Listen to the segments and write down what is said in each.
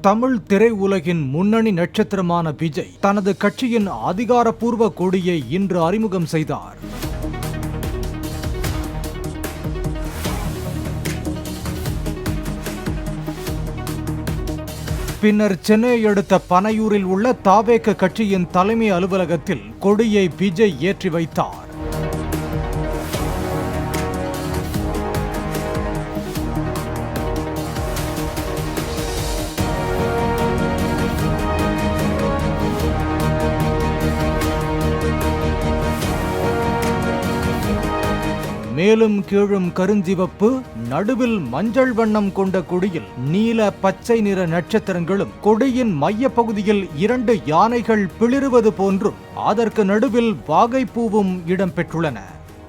தமிழ் திரையுலகின் முன்னணி நட்சத்திரமான விஜய் தனது கட்சியின் அதிகாரப்பூர்வ கொடியை இன்று அறிமுகம் செய்தார். பின்னர் சென்னையை அடுத்த பனையூரில் உள்ள தாவேக கட்சியின் தலைமை அலுவலகத்தில் கொடியை விஜய் ஏற்றி வைத்தார். மேலும் கீழும் கருஞ்சிவப்பு, நடுவில் மஞ்சள் வண்ணம் கொண்ட கொடியில் நீல பச்சை நிற நட்சத்திரங்களும், கொடியின் மைய பகுதியில் 2 யானைகள் பிளிறுவது போன்றும் அதற்கு நடுவில் வாகைப்பூவும் இடம்பெற்றுள்ளன.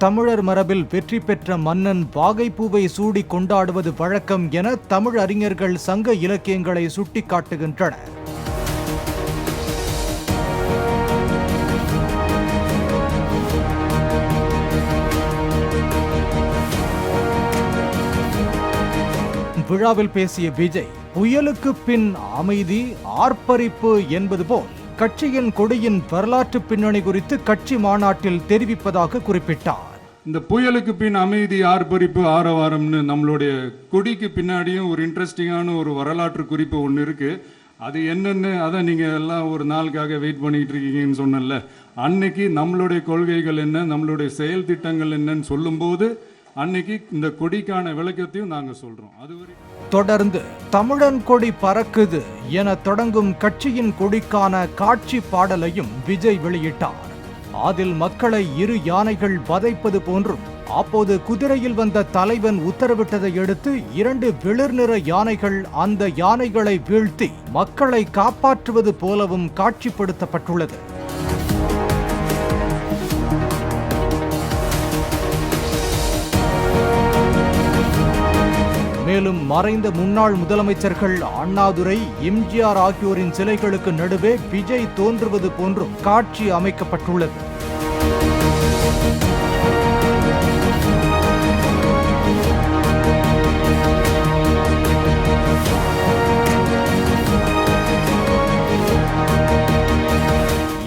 தமிழர் மரபில் வெற்றி பெற்ற மன்னன் வாகைப்பூவை சூடி கொண்டாடுவது வழக்கம் என தமிழ் அறிஞர்கள் சங்க இலக்கியங்களை சுட்டிக்காட்டுகின்றனர். விழாவில் பேசிய விஜய், புயலுக்கு பின் அமைதி, ஆர்ப்பரிப்பு என்பது போல் கட்சியின் கொடியின் வரலாற்று பின்னணி குறித்து கட்சி மாநாட்டில் தெரிவிப்பதாக குறிப்பிட்டார். இந்த புயலுக்கு பின் அமைதி, ஆர்ப்பரிப்பு, ஆரவாரம்னு நம்மளுடைய கொடிக்கு பின்னாடியும் ஒரு இன்ட்ரெஸ்டிங்கான ஒரு வரலாற்று குறிப்பு ஒன்று இருக்கு. அது என்னன்னு அதை நீங்க எல்லாம் ஒரு நாளுக்காக வெயிட் பண்ணிட்டு இருக்கீங்கன்னு சொன்னல, அன்னைக்கு நம்மளுடைய கொள்கைகள் என்ன, நம்மளுடைய செயல் திட்டங்கள் என்னன்னு சொல்லும்போது அன்னைக்கு இந்த கொடிக்கான விளக்கத்தையும் நாங்க சொல்றோம். தொடர்ந்து தமிழன் கொடி பறக்குது என தொடங்கும் கட்சியின் கொடிக்கான காட்சி பாடலையும் விஜய் வெளியிட்டார். அதில் மக்களை 2 யானைகள் வதைப்பது போன்றும், அப்போது குதிரையில் வந்த தலைவன் உத்தரவிட்டதை அடுத்து 2 வெளிர் நிற யானைகள் அந்த யானைகளை வீழ்த்தி மக்களை காப்பாற்றுவது போலவும் காட்சிப்படுத்தப்பட்டுள்ளது. மேலும் மறைந்த முன்னாள் முதலமைச்சர்கள் அண்ணாதுரை, எம்ஜிஆர் ஆகியோரின் சிலைகளுக்கு நடுவே விஜய் தோன்றுவது போன்றும் காட்சி அமைக்கப்பட்டுள்ளது.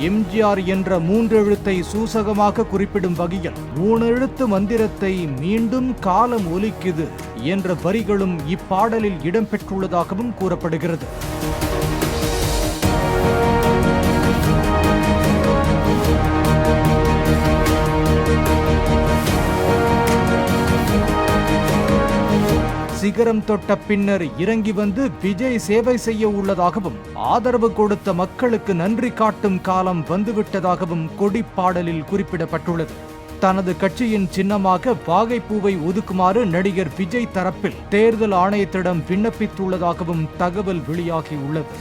எம்ஜிஆர் என்ற 3 எழுத்தை சூசகமாக குறிப்பிடும் வகையில் 3 எழுத்து மந்திரத்தை மீண்டும் காலம் ஒலிக்குது என்ற வரிகளும் இப்பாடலில் இடம்பெற்றுள்ளதாகவும் கூறப்படுகிறது. சிகரம் தொட்ட பின்னர் இறங்கி வந்து விஜய் சேவை செய்ய உள்ளதாகவும், ஆதரவு கொடுத்த மக்களுக்கு நன்றி காட்டும் காலம் வந்துவிட்டதாகவும் கொடிப்பாடலில் குறிப்பிடப்பட்டுள்ளது. தனது கட்சியின் சின்னமாக வாகைப்பூவை ஒதுக்குமாறு நடிகர் விஜய் தரப்பில் தேர்தல் ஆணையத்திடம் விண்ணப்பித்துள்ளதாகவும் தகவல் வெளியாகியுள்ளது.